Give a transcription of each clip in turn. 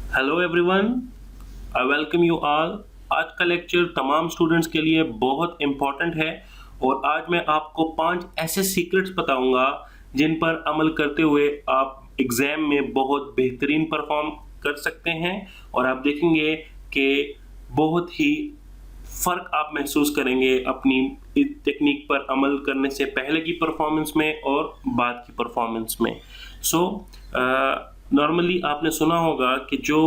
Hello everyone, I welcome you all. आज का lecture तमाम स्टूडेंट्स के लिए बहुत इम्पोर्टेंट है और आज मैं आपको 5 ऐसे सीक्रेट्स बताऊंगा जिन पर अमल करते हुए आप एग्ज़ाम में बहुत बेहतरीन परफॉर्म कर सकते हैं और आप देखेंगे कि बहुत ही फ़र्क आप महसूस करेंगे अपनी इस टेक्निक पर अमल करने से पहले की परफॉर्मेंस में और बाद की परफॉर्मेंस में। सो नॉर्मली आपने सुना होगा कि जो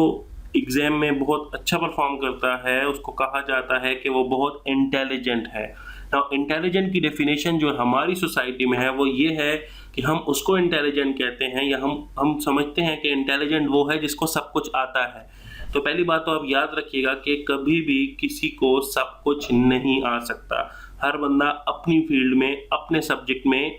एग्ज़ाम में बहुत अच्छा परफॉर्म करता है उसको कहा जाता है कि वो बहुत इंटेलिजेंट है। नाउ इंटेलिजेंट की डेफिनेशन जो हमारी सोसाइटी में है वो ये है कि हम उसको इंटेलिजेंट कहते हैं या हम समझते हैं कि इंटेलिजेंट वो है जिसको सब कुछ आता है। तो पहली बात तो आप याद रखिएगा कि कभी भी किसी को सब कुछ नहीं आ सकता। हर बंदा अपनी फील्ड में, अपने सब्जेक्ट में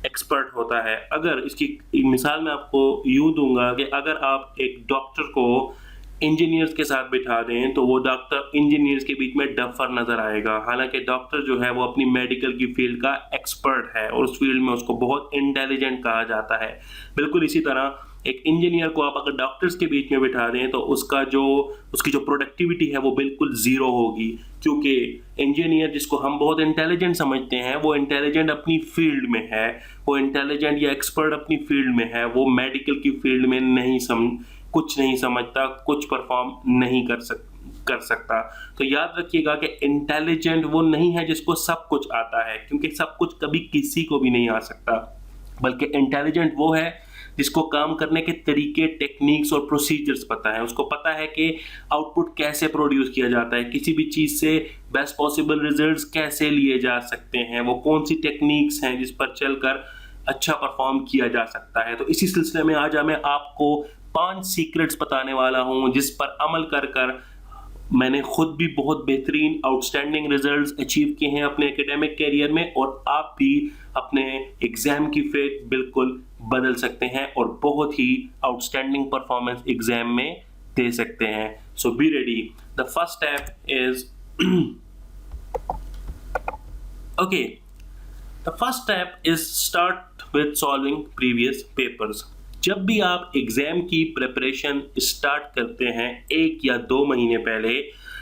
एक्सपर्ट होता है। अगर इसकी एक मिसाल मैं आपको यूँ दूँगा कि अगर आप एक डॉक्टर को इंजीनियर्स के साथ बिठा दें तो वो डॉक्टर इंजीनियर्स के बीच में डफर नज़र आएगा। हालाँकि डॉक्टर जो है वो अपनी मेडिकल की फील्ड का एक्सपर्ट है और उस फील्ड में उसको बहुत इंटेलिजेंट कहा जाता है। बिल्कुल इसी तरह एक इंजीनियर को आप अगर डॉक्टर्स के बीच में बिठा दें तो उसकी जो प्रोडक्टिविटी है वो बिल्कुल ज़ीरो होगी, क्योंकि इंजीनियर जिसको हम बहुत इंटेलिजेंट समझते हैं वो इंटेलिजेंट अपनी फील्ड में है, वो इंटेलिजेंट या एक्सपर्ट अपनी फील्ड में है, वो मेडिकल की फील्ड में कुछ नहीं समझता, कुछ परफॉर्म नहीं कर सकता। तो याद रखिएगा कि इंटेलिजेंट वो नहीं है जिसको सब कुछ आता है, क्योंकि सब कुछ कभी किसी को भी नहीं आ सकता, बल्कि इंटेलिजेंट वो है जिसको काम करने के तरीके, टेक्निक्स और प्रोसीजर्स पता है। उसको पता है कि आउटपुट कैसे प्रोड्यूस किया जाता है, किसी भी चीज़ से बेस्ट पॉसिबल रिजल्ट्स कैसे लिए जा सकते हैं, वो कौन सी टेक्निक्स हैं जिस पर चलकर अच्छा परफॉर्म किया जा सकता है। तो इसी सिलसिले में आज मैं आपको 5 सीक्रेट्स बताने वाला हूँ जिस पर अमल कर मैंने खुद भी बहुत बेहतरीन आउटस्टैंडिंग रिजल्ट्स अचीव किए हैं अपने एकेडमिक कैरियर में, और आप भी अपने एग्ज़ाम की फेट बिल्कुल बदल सकते हैं और बहुत ही आउटस्टैंडिंग परफॉर्मेंस एग्ज़ाम में दे सकते हैं। So be ready. The first step is okay, the first step is start with solving previous papers. जब भी आप एग्ज़ाम की प्रिपरेशन स्टार्ट करते हैं 1 या 2 महीने पहले,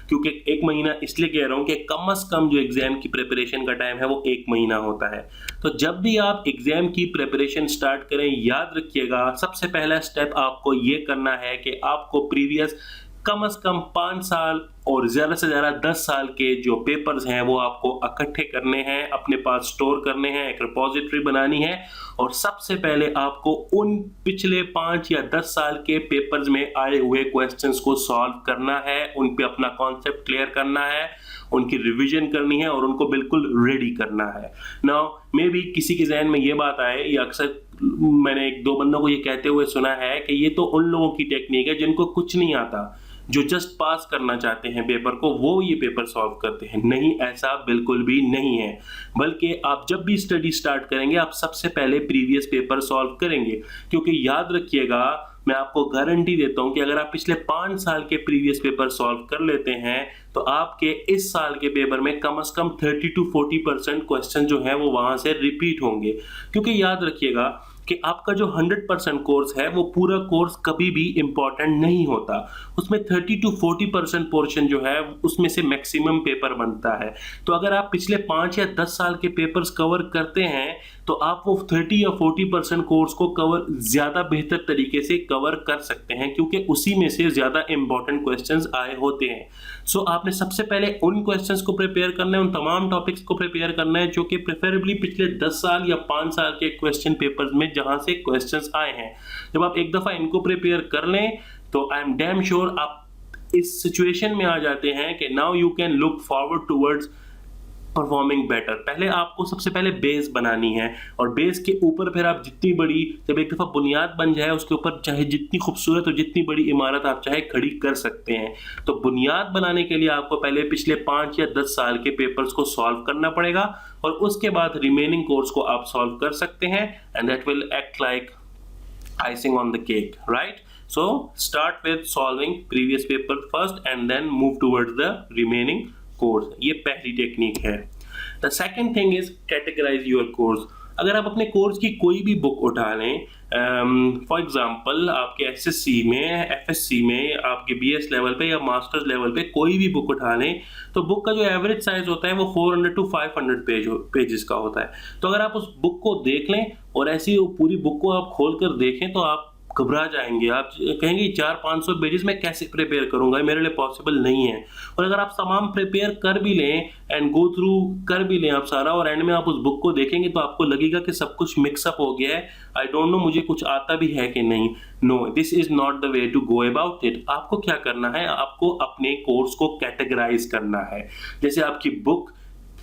क्योंकि 1 महीना इसलिए कह रहा हूँ कि कम से कम जो एग्ज़ाम की प्रिपरेशन का टाइम है वो 1 महीना होता है। तो जब भी आप एग्ज़ाम की प्रिपरेशन स्टार्ट करें, याद रखिएगा सबसे पहला स्टेप आपको ये करना है कि आपको प्रीवियस कम से कम 5 साल और ज़्यादा से ज़्यादा 10 साल के जो पेपर्स हैं वो आपको इकट्ठे करने हैं, अपने पास स्टोर करने हैं, एक रिपोजिटरी बनानी है और सबसे पहले आपको उन पिछले 5 या 10 साल के पेपर्स में आए हुए क्वेश्चंस को सॉल्व करना है, उन पे अपना कॉन्सेप्ट क्लियर करना है, उनकी रिवीजन करनी है और उनको बिल्कुल रेडी करना है। नाउ मे बी किसी के जहन में ये बात आए, या अक्सर मैंने 1-2 बंदों को ये कहते हुए सुना है कि ये तो उन लोगों की टेक्निक है जिनको कुछ नहीं आता, जो जस्ट पास करना चाहते हैं पेपर को, वो ये पेपर सॉल्व करते हैं। नहीं, ऐसा बिल्कुल भी नहीं है, बल्कि आप जब भी स्टडी स्टार्ट करेंगे आप सबसे पहले प्रीवियस पेपर सॉल्व करेंगे, क्योंकि याद रखिएगा मैं आपको गारंटी देता हूं कि अगर आप पिछले 5 साल के प्रीवियस पेपर सॉल्व कर लेते हैं तो आपके इस साल के पेपर में कम से कम 30 to 40% क्वेश्चन जो है वो वहां से रिपीट होंगे। क्योंकि याद रखिएगा कि आपका जो 100% कोर्स है वो पूरा कोर्स कभी भी इंपॉर्टेंट नहीं होता, उसमें 30 to 40% पोर्शन जो है उसमें से मैक्सिमम पेपर बनता है। तो अगर आप पिछले 5 या 10 साल के पेपर्स कवर करते हैं तो आप वो 30 या 40% कोर्स को कवर ज़्यादा बेहतर तरीके से कवर कर सकते हैं, क्योंकि उसी में से ज़्यादा इंपॉर्टेंट क्वेश्चंस आए होते हैं। सो आपने सबसे पहले उन क्वेश्चंस को प्रिपेयर करना है, उन तमाम टॉपिक्स को प्रिपेयर करना है जो कि प्रेफरेबली पिछले 10 साल या 5 साल के क्वेश्चन पेपर्स में जहां से क्वेश्चंस आए हैं। जब आप एक दफ़ा इनको प्रिपेयर कर लें तो आई एम डैम श्योर आप इस सिचुएशन में आ जाते हैं कि now you can look forward towards performing better. पहले आपको सबसे पहले बेस बनानी है और बेस के ऊपर फिर आप जितनी बड़ी, जब एक दफ़ा बुनियाद बन जाए उसके ऊपर चाहे जितनी खूबसूरत और जितनी बड़ी इमारत आप चाहे खड़ी कर सकते हैं। तो बुनियाद बनाने के लिए आपको पहले पिछले 5 या 10 साल के पेपर्स को सॉल्व करना पड़ेगा और उसके बाद रिमेनिंग कोर्स को आप सॉल्व कर सकते हैं, and that will act like icing on the cake, right? So start with solving previous paper first and then move towards the remaining course. ये पहली टेक्निक है। The second thing is categorize your course. अगर आप अपने course की कोई भी book उठा लें, फॉर एग्जांपल आपके एसएससी में, एफएससी में, आपके बीएस लेवल पे या मास्टर्स लेवल पे कोई भी बुक उठा लें, तो बुक का जो एवरेज साइज होता है वो 400 टू 500 पेजेस का होता है। तो अगर आप उस बुक को देख लें और ऐसी वो पूरी बुक को आप खोल कर देखें तो आप घबरा जाएंगे, आप कहेंगे 400-500 पेजेस मैं कैसे प्रिपेयर करूंगा, मेरे लिए पॉसिबल नहीं है। और अगर आप तमाम प्रिपेयर कर भी लें एंड गो थ्रू कर भी लें आप सारा, और एंड में आप उस बुक को देखेंगे तो आपको लगेगा कि सब कुछ मिक्सअप हो गया है, आई डोंट नो मुझे कुछ आता भी है कि नहीं। No, this is not the way to go about it. आपको क्या करना है, आपको अपने कोर्स को कैटेगराइज करना है। जैसे आपकी बुक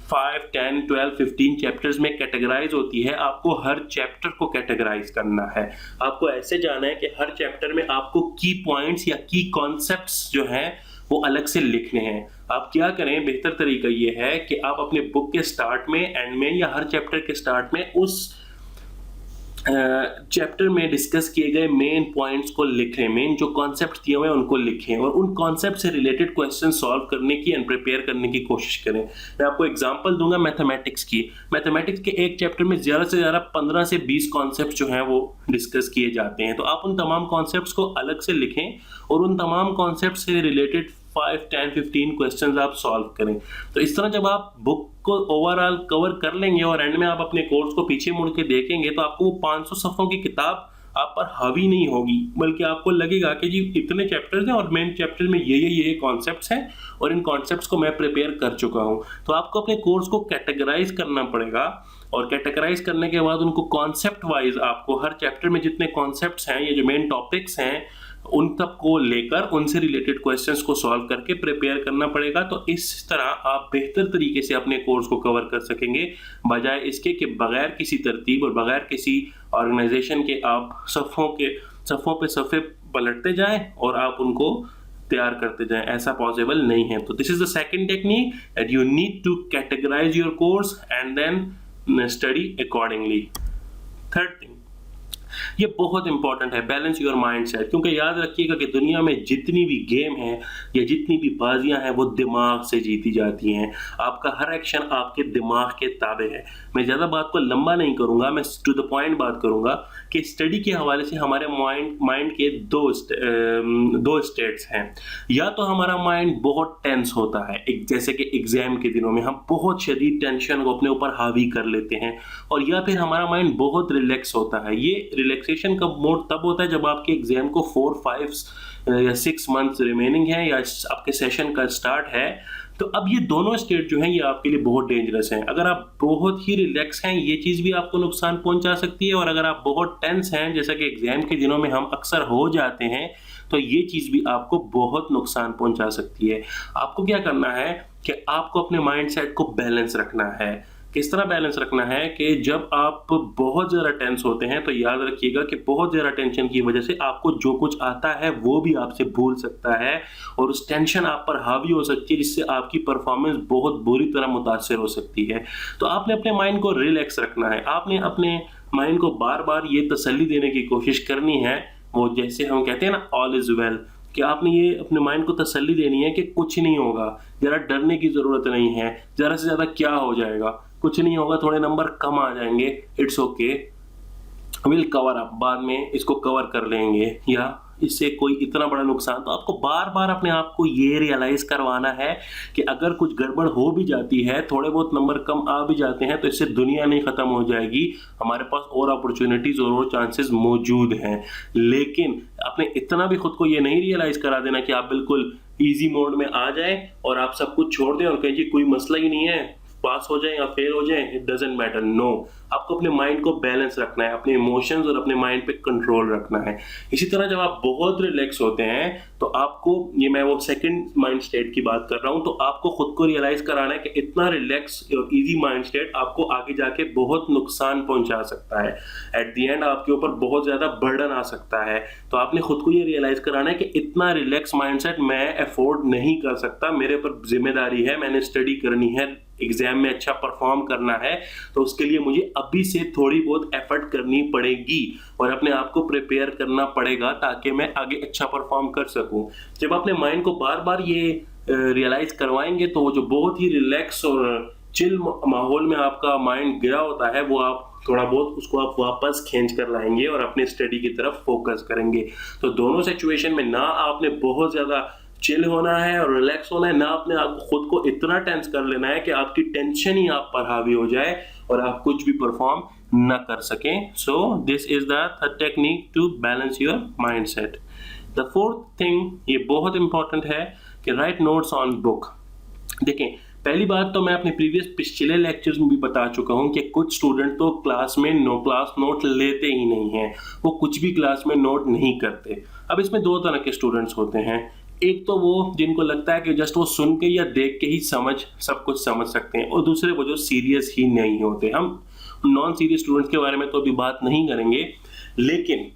5, 10, 12, 15 चैप्टर्स में कैटेगराइज होती है, आपको हर चैप्टर को कैटेगराइज करना है। आपको ऐसे जाना है कि हर चैप्टर में आपको की पॉइंट्स या की कॉन्सेप्ट्स जो हैं वो अलग से लिखने हैं। आप क्या करें, बेहतर तरीका ये है कि आप अपने बुक के स्टार्ट में, एंड में, या हर चैप्टर के स्टार्ट में उस चैप्टर में डिस्कस किए गए मेन पॉइंट्स को लिखें, मेन जो कॉन्सेप्ट दिए हुए हैं उनको लिखें, और उन कॉन्सेप्ट से रिलेटेड क्वेश्चन सॉल्व करने की एंड प्रिपेयर करने की कोशिश करें। मैं आपको एग्जांपल दूंगा मैथमेटिक्स की। मैथमेटिक्स के एक चैप्टर में ज़्यादा से ज़्यादा 15 से 20 कॉन्सेप्ट जो हैं वो डिस्कस किए जाते हैं। तो आप उन तमाम कॉन्सेप्ट्स को अलग से लिखें और उन तमाम कॉन्सेप्ट से रिलेटेड 5, 10, 15 क्वेश्चंस आप सॉल्व करें। तो इस तरह जब आप बुक को ओवरऑल कवर कर लेंगे और एंड में आप अपने कोर्स को पीछे मुड़ के देखेंगे तो आपको वो 500 सफ़ों की किताब आप पर हावी नहीं होगी, बल्कि आपको लगेगा कि जी इतने चैप्टर्स हैं और मेन चैप्टर में ये कॉन्सेप्ट्स हैं और इन कॉन्सेप्ट्स को मैं प्रिपेयर कर चुका हूँ। तो आपको अपने कोर्स को कैटेगराइज करना पड़ेगा, और कैटेगराइज करने के बाद उनको कॉन्सेप्ट वाइज आपको हर चैप्टर में जितने कॉन्सेप्ट्स हैं, ये जो मेन टॉपिक्स हैं, उन तब को लेकर उनसे रिलेटेड क्वेश्चंस को सॉल्व करके प्रिपेयर करना पड़ेगा। तो इस तरह आप बेहतर तरीके से अपने कोर्स को कवर कर सकेंगे, बजाय इसके कि बगैर किसी तरतीब और बगैर किसी ऑर्गेनाइजेशन के आप सफ़ों पे सफ़े पलटते जाएं और आप उनको तैयार करते जाएं। ऐसा पॉसिबल नहीं है। तो this is the second technique, that you need to categorise your course and then study accordingly. Third thing, ये बहुत इंपॉर्टेंट है, बैलेंस योर माइंडसेट। क्योंकि याद रखिएगा कि दुनिया में जितनी भी गेम है या जितनी भी बाजियां हैं वो दिमाग से जीती जाती हैं। आपका हर एक्शन आपके दिमाग के ताबे है। मैं ज़्यादा बात को लंबा नहीं करूंगा, मैं टू द पॉइंट बात करूंगा कि स्टडी के हवाले से हमारे माइंड के दो स्टेट्स हैं। या तो हमारा माइंड बहुत टेंस होता है, जैसे कि एग्जाम के दिनों में हम बहुत शदीद टेंशन को अपने ऊपर हावी कर लेते हैं, और या फिर हमारा माइंड बहुत रिलैक्स होता है। ये रिलैक्सेशन का मोड तब होता है जब आपके एग्जाम को 4, 5 या 6 मंथ्स रिमेनिंग है या आपके सेशन का स्टार्ट है। तो अब ये दोनों स्टेट जो हैं ये आपके लिए बहुत डेंजरस हैं। अगर आप बहुत ही रिलैक्स हैं ये चीज़ भी आपको नुकसान पहुंचा सकती है, और अगर आप बहुत टेंस हैं जैसा कि एग्जाम के दिनों में हम अक्सर हो जाते हैं तो ये चीज़ भी आपको बहुत नुकसान पहुंचा सकती है। आपको क्या करना है कि आपको अपने माइंड सेट को बैलेंस रखना है। किस तरह बैलेंस रखना है कि जब आप बहुत ज़्यादा टेंस होते हैं तो याद रखिएगा कि बहुत ज़्यादा टेंशन की वजह से आपको जो कुछ आता है वो भी आपसे भूल सकता है, और उस टेंशन आप पर हावी हो सकती है जिससे आपकी परफॉर्मेंस बहुत बुरी तरह मुतासर हो सकती है। तो आपने अपने माइंड को रिलैक्स रखना है। आपने अपने माइंड को बार बार ये तसल्ली देने की कोशिश करनी है, वो जैसे हम कहते हैं ना, ऑल इज़ वेल, कि आपने ये अपने माइंड को तसल्ली देनी है कि कुछ नहीं होगा, ज़रा डरने की ज़रूरत नहीं है, ज़्यादा से ज़्यादा क्या हो जाएगा, कुछ नहीं होगा, थोड़े नंबर कम आ जाएंगे, it's okay, will cover up, बाद में इसको कवर कर लेंगे, या इससे कोई इतना बड़ा नुकसान। तो आपको बार बार अपने आप को ये रियलाइज़ करवाना है कि अगर कुछ गड़बड़ हो भी जाती है, थोड़े बहुत नंबर कम आ भी जाते हैं, तो इससे दुनिया नहीं ख़त्म हो जाएगी, हमारे पास और अपॉर्चुनिटीज़ और चांसेस मौजूद हैं। लेकिन आपने इतना भी खुद को ये नहीं रियलाइज़ करा देना कि आप बिल्कुल ईजी मोड में आ जाएं और आप सब कुछ छोड़ दें और कहें जी कोई मसला ही नहीं है, पास हो जाए या फेल हो जाए, इट डजंट मैटर। नो, आपको अपने माइंड को बैलेंस रखना है, अपने इमोशंस और अपने माइंड पे कंट्रोल रखना है। इसी तरह जब आप बहुत रिलैक्स होते हैं तो आपको, ये मैं वो सेकंड माइंड स्टेट की बात कर रहा हूँ, तो आपको खुद को रियलाइज कराना है कि इतना रिलैक्स और इजी माइंड स्टेट आपको आगे जाके बहुत नुकसान पहुंचा सकता है। एट द एंड आपके ऊपर बहुत ज्यादा बर्डन आ सकता है। तो आपने खुद को ये रियलाइज कराना है कि इतना रिलैक्स माइंड सेट मैं अफोर्ड नहीं कर सकता, मेरे पर जिम्मेदारी है, मैंने स्टडी करनी है, एग्जाम में अच्छा परफॉर्म करना है, तो उसके लिए मुझे अभी से थोड़ी बहुत एफर्ट करनी पड़ेगी और अपने आप को प्रिपेयर करना पड़ेगा ताकि मैं आगे अच्छा परफॉर्म कर सकूं। जब अपने माइंड को बार बार ये रियलाइज करवाएंगे तो वो जो बहुत ही रिलैक्स और चिल माहौल में आपका माइंड गया होता है वो आप थोड़ा बहुत उसको आप वापस खींच कर लाएंगे और अपने स्टडी की तरफ फोकस करेंगे। तो दोनों सिचुएशन में ना आपने बहुत ज़्यादा चिल होना है और रिलैक्स होना है, ना आपने खुद को इतना टेंस कर लेना है कि आपकी टेंशन ही आप पर हावी हो जाए और आप कुछ भी परफॉर्म ना कर सकें। So this is the third technique to balance your mindset. The fourth thing, ये बहुत इंपॉर्टेंट है कि राइट नोट्स ऑन बुक। देखें, पहली बात तो मैं अपने पिछले लेक्चर्स में भी बता चुका हूं कि कुछ स्टूडेंट तो क्लास में क्लास नोट लेते ही नहीं हैं, वो कुछ भी क्लास में नोट नहीं करते। अब इसमें दो तरह के स्टूडेंट्स होते हैं। एक तो वो जिनको लगता है कि जस्ट वो सुन के या देख के ही सब कुछ समझ सकते हैं, और दूसरे वो जो सीरियस ही नहीं होते। हम नॉन सीरियस स्टूडेंट्स के बारे में तो अभी बात नहीं करेंगे, लेकिन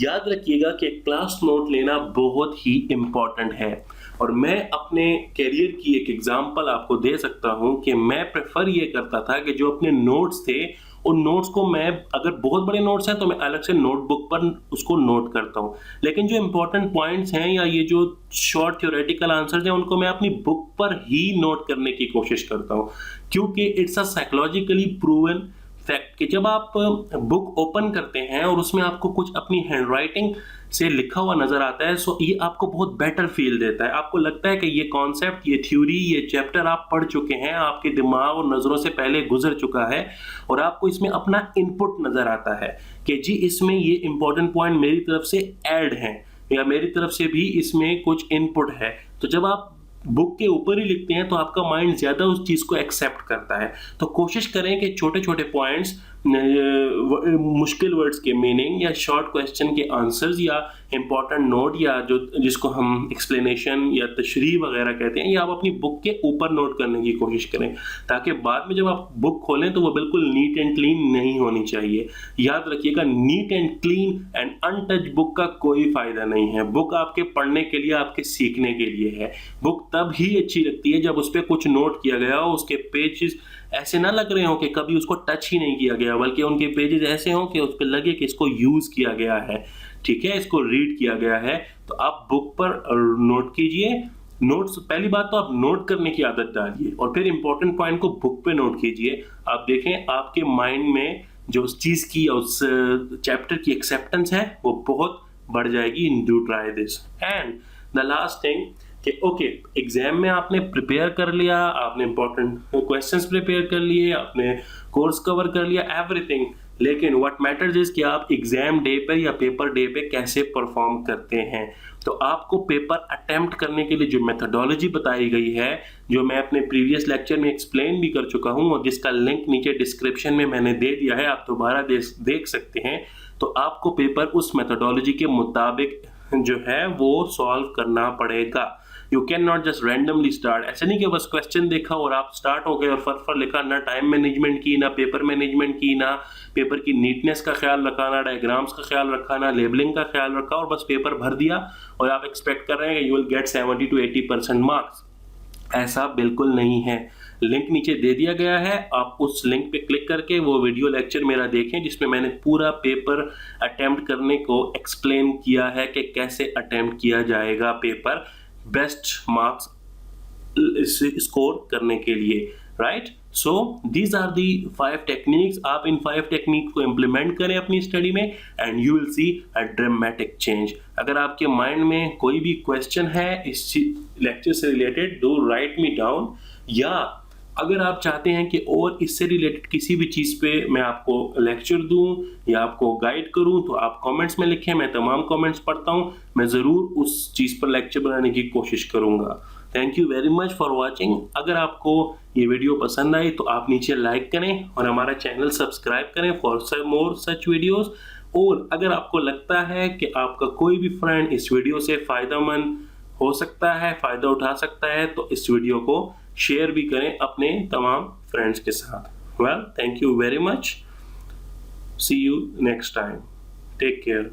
याद रखिएगा कि क्लास नोट लेना बहुत ही इम्पॉर्टेंट है। और मैं अपने कैरियर की एक एग्जांपल आपको दे सकता हूं कि मैं प्रेफर ये करता था कि जो अपने नोट्स थे, उन नोट्स को मैं, अगर बहुत बड़े नोट्स हैं तो मैं अलग से नोटबुक पर उसको नोट करता हूं, लेकिन जो इंपॉर्टेंट पॉइंट्स हैं या ये जो शॉर्ट थ्योरेटिकल आंसर्स हैं उनको मैं अपनी बुक पर ही नोट करने की कोशिश करता हूं, क्योंकि it's a psychologically proven fact कि जब आप बुक ओपन करते हैं और उसमें आपको कुछ अपनी हैंडराइटिंग से लिखा हुआ नजर आता है, सो ये आपको बहुत बेटर फील देता है। आपको लगता है कि ये कॉन्सेप्ट, ये थ्योरी, ये चैप्टर आप पढ़ चुके हैं, आपके दिमाग और नज़रों से पहले गुजर चुका है, और आपको इसमें अपना इनपुट नजर आता है कि जी इसमें ये इंपॉर्टेंट पॉइंट मेरी तरफ से ऐड हैं या मेरी तरफ से भी इसमें कुछ इनपुट है। तो जब आप बुक के ऊपर ही लिखते हैं तो आपका माइंड ज्यादा उस चीज को एक्सेप्ट करता है। तो कोशिश करें कि छोटे छोटे पॉइंट्स, मुश्किल वर्ड्स के मीनिंग या शॉर्ट क्वेश्चन के आंसर्स या इंपॉर्टेंट नोट या जो जिसको हम एक्सप्लेनेशन या तशरीह वगैरह कहते हैं, ये आप अपनी बुक के ऊपर नोट करने की कोशिश करें, ताकि बाद में जब आप बुक खोलें तो वो बिल्कुल नीट एंड क्लीन नहीं होनी चाहिए। याद रखिएगा, neat and clean and untouch book का कोई फायदा नहीं है। बुक आपके पढ़ने के लिए, आपके सीखने के लिए है। बुक तब ही अच्छी लगती है जब उस पर कुछ नोट किया गया हो, उसके पेजेस ऐसे ना लग रहे हो कि कभी उसको टच ही नहीं किया गया, बल्कि उनके पेजेस ऐसे हों कि उस पर लगे कि इसको यूज किया गया है, ठीक है, इसको रीड किया गया है। तो आप बुक पर नोट कीजिए। नोट्स, पहली बात तो आप नोट करने की आदत डालिए और फिर इंपॉर्टेंट पॉइंट को बुक पे नोट कीजिए। आप देखें आपके माइंड में जो उस चीज की, उस चैप्टर की एक्सेप्टेंस है वो बहुत बढ़ जाएगी in do try this. And the last thing कि ओके, एग्जाम में आपने प्रिपेयर कर लिया, आपने इंपॉर्टेंट क्वेश्चंस प्रिपेयर कर लिए, आपने कोर्स कवर कर लिया, एवरीथिंग, लेकिन व्हाट मैटर्स इज कि आप एग्जाम डे पे या पेपर डे पे कैसे परफॉर्म करते हैं। तो आपको पेपर अटेम्प्ट करने के लिए जो मेथोडोलॉजी बताई गई है, जो मैं अपने प्रीवियस लेक्चर में एक्सप्लेन भी कर चुका हूं और जिसका लिंक नीचे डिस्क्रिप्शन में मैंने दे दिया है, आप दोबारा देख सकते हैं। तो आपको पेपर उस मेथोडोलॉजी के मुताबिक जो है वो सॉल्व करना पड़ेगा। You can not just randomly start. ऐसे नहीं कि बस क्वेश्चन देखा और आप स्टार्ट हो गए और फर लिखा, ना टाइम मैनेजमेंट की, ना पेपर मैनेजमेंट की, ना पेपर की नीटनेस का ख्याल रखा, ना डायग्राम्स का ख्याल रखा, ना लेबलिंग का ख्याल रखा, और बस पेपर भर दिया और आप एक्सपेक्ट कर रहे हैं कि you will get 70 to 80% marks. ऐसा बिल्कुल नहीं है। लिंक नीचे दे दिया गया है, आप उस लिंक पे क्लिक करके वो वीडियो लेक्चर मेरा देखें जिसमें मैंने पूरा पेपर अटेम्प्ट करने को एक्सप्लेन किया है कि कैसे अटेम्प्ट किया जाएगा पेपर बेस्ट मार्क्स स्कोर करने के लिए, right. So these are the 5 techniques. आप इन 5 टेक्निक को इम्प्लीमेंट करें अपनी स्टडी में and you will see a dramatic change. अगर आपके माइंड में कोई भी क्वेश्चन है इस लेक्चर से related, do right me down, या अगर आप चाहते हैं कि और इससे रिलेटेड किसी भी चीज़ पे मैं आपको लेक्चर दूं या आपको गाइड करूं, तो आप कमेंट्स में लिखें। मैं तमाम कमेंट्स पढ़ता हूं, मैं ज़रूर उस चीज़ पर लेक्चर बनाने की कोशिश करूंगा। Thank you very much for watching. अगर आपको ये वीडियो पसंद आई तो आप नीचे लाइक करें और हमारा चैनल सब्सक्राइब करें फॉर मोर सच वीडियोज़। और अगर आपको लगता है कि आपका कोई भी फ्रेंड इस वीडियो से फ़ायदेमंद हो सकता है, फ़ायदा उठा सकता है, तो इस वीडियो को शेयर भी करें अपने तमाम फ्रेंड्स के साथ। Well, thank you very much. See you next time. Take care.